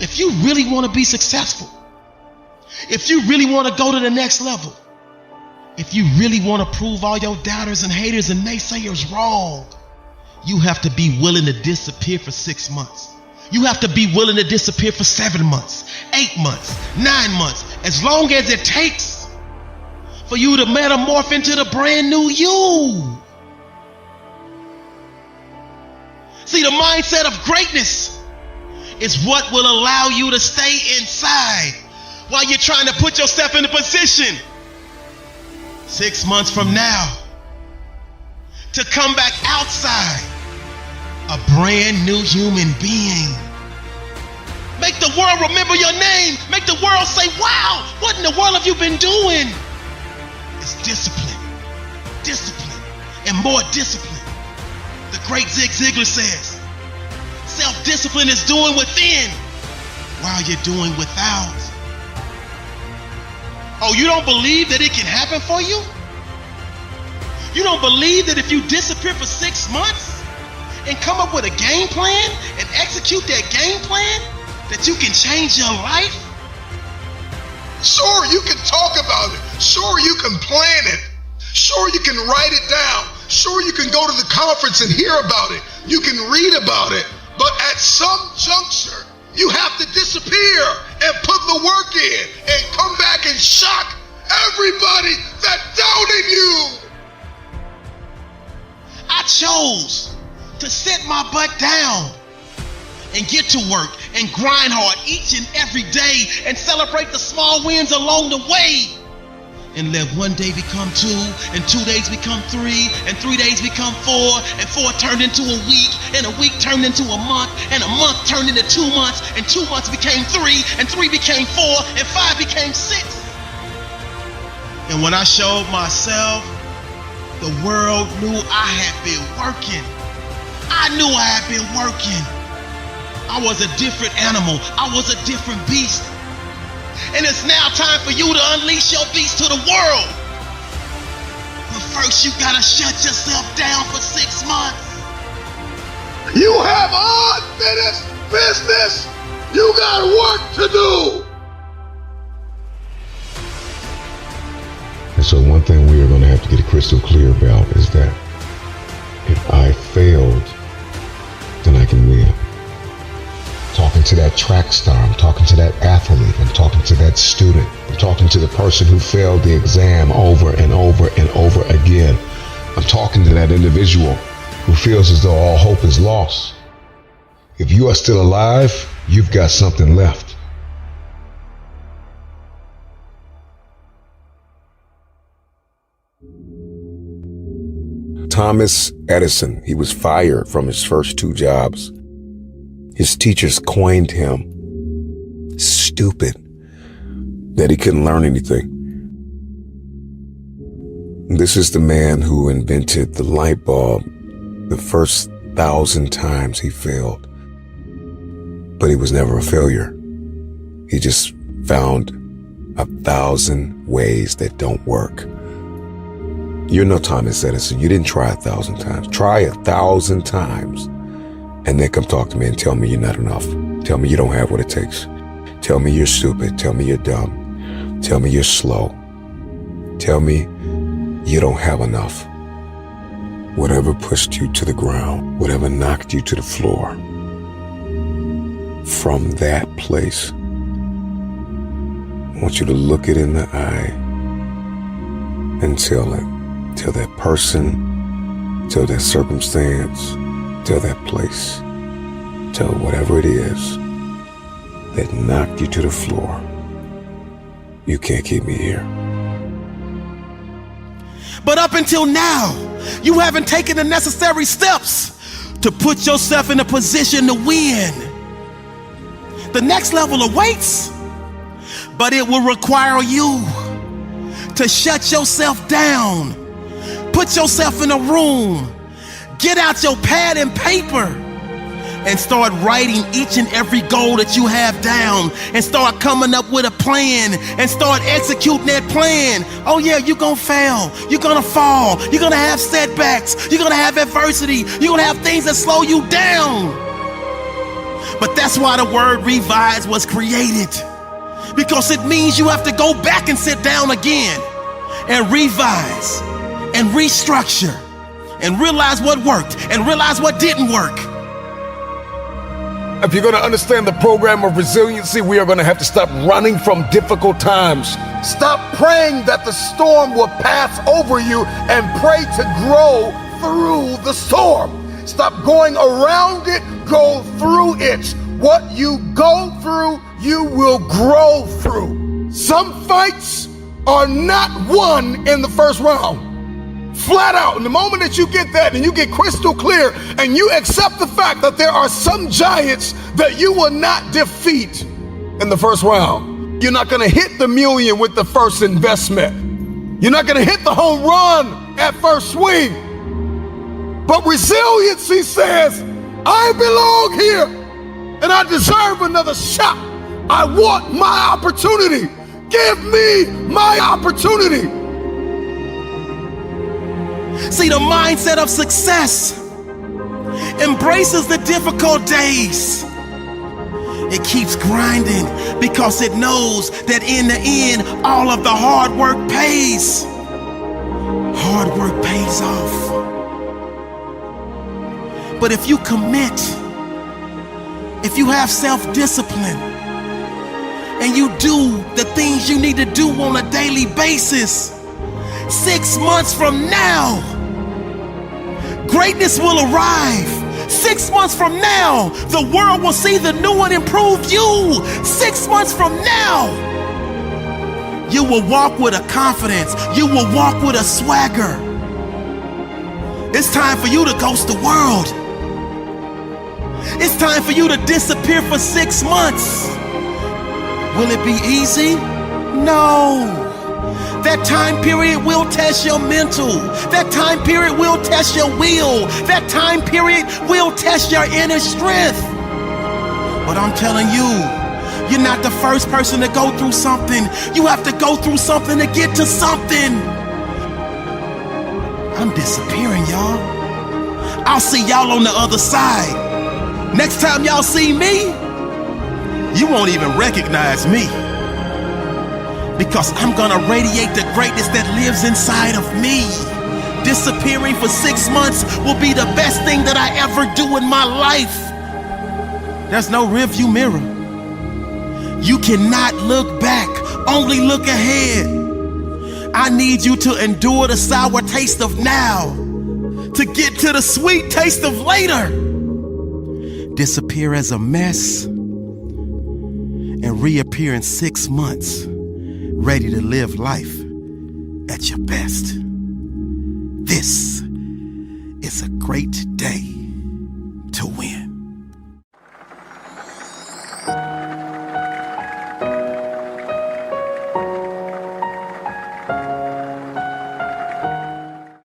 If you really want to be successful, if you really want to go to the next level, if you really want to prove all your doubters and haters and naysayers wrong, you have to be willing to disappear for 6 months. You have to be willing to disappear for 7 months, 8 months, 9 months, as long as it takes for you to metamorph into the brand new you. See, the mindset of greatness is what will allow you to stay inside while you're trying to put yourself in a position 6 months from now to come back outside a brand new human being. Make the world remember your name. Make the world say, wow, what in the world have you been doing? It's discipline, discipline, and more discipline. The great Zig Ziglar says, self-discipline is doing within while you're doing without. Oh, you don't believe that it can happen for you? You don't believe that if you disappear for 6 months and come up with a game plan and execute that game plan, that you can change your life? Sure, you can talk about it. Sure, you can plan it. Sure, you can write it down. Sure, you can go to the conference and hear about it. You can read about it. But at some juncture, you have to disappear and put the work in and come back and shock everybody that doubted you. I chose to sit my butt down and get to work and grind hard each and every day and celebrate the small wins along the way. And let one day become 2, and 2 days become 3, and 3 days become 4, and 4 turned into a week, and a week turned into a month, and a month turned into 2 months, and 2 months became 3, and 3 became 4, and 5 became 6. And when I showed myself, the world knew I had been working. I knew I had been working. I was a different animal. I was a different beast. And it's now time for you to unleash your beast to the world. But first you gotta shut yourself down for 6 months. You have unfinished business. You got work to do. And so one thing we are going to have to get crystal clear about is that if I failed, then I can win. Talking to that track star, I'm talking to that athlete, I'm talking to that student, I'm talking to the person who failed the exam over and over and over again. I'm talking to that individual who feels as though all hope is lost. If you are still alive, you've got something left. Thomas Edison, he was fired from his first 2 jobs. His teachers coined him stupid, that he couldn't learn anything. This is the man who invented the light bulb the first 1,000 times he failed. But he was never a failure. He just found 1,000 ways that don't work. You're no Thomas Edison. You didn't try 1,000 times. Try 1,000 times. And then come talk to me and tell me you're not enough. Tell me you don't have what it takes. Tell me you're stupid. Tell me you're dumb. Tell me you're slow. Tell me you don't have enough. Whatever pushed you to the ground, whatever knocked you to the floor, from that place, I want you to look it in the eye and tell it. Tell that person, tell that circumstance, tell that place, tell whatever it is that knocked you to the floor, you can't keep me here. But up until now, you haven't taken the necessary steps to put yourself in a position to win. The next level awaits, but it will require you to shut yourself down. Put yourself in a room, get out your pad and paper, and start writing each and every goal that you have down, and start coming up with a plan and start executing that plan. Oh yeah, you're gonna fail, you're gonna fall, you're gonna have setbacks, you're gonna have adversity, you're gonna have things that slow you down. But that's why the word revise was created. Because it means you have to go back and sit down again and revise and restructure and realize what worked and realize what didn't work. If you're going to understand the program of resiliency, we are going to have to stop running from difficult times. Stop praying that the storm will pass over you and pray to grow through the storm. Stop going around it, go through it. What you go through, you will grow through. Some fights are not won in the first round. Flat out, in the moment that you get that and you get crystal clear and you accept the fact that there are some giants that you will not defeat in the first round. You're not going to hit the million with the first investment. You're not going to hit the home run at first swing. But resiliency says, I belong here and I deserve another shot. I want my opportunity. Give me my opportunity. See, the mindset of success embraces the difficult days. It keeps grinding because it knows that in the end, all of the hard work pays. Hard work pays off. But if you commit, if you have self-discipline, and you do the things you need to do on a daily basis, 6 months from now, greatness will arrive. 6 months from now, the world will see the new and improved you. 6 months from now, you will walk with a confidence. You will walk with a swagger. It's time for you to ghost the world. It's time for you to disappear for 6 months. Will it be easy? No. That time period will test your mental. That time period will test your will. That time period will test your inner strength. But I'm telling you, you're not the first person to go through something. You have to go through something to get to something. I'm disappearing, y'all. I'll see y'all on the other side. Next time y'all see me, you won't even recognize me. Because I'm gonna radiate the greatness that lives inside of me. Disappearing for 6 months will be the best thing that I ever do in my life. There's no rearview mirror. You cannot look back, only look ahead. I need you to endure the sour taste of now to get to the sweet taste of later. Disappear as a mess and reappear in 6 months, ready to live life at your best. This is a great day to win.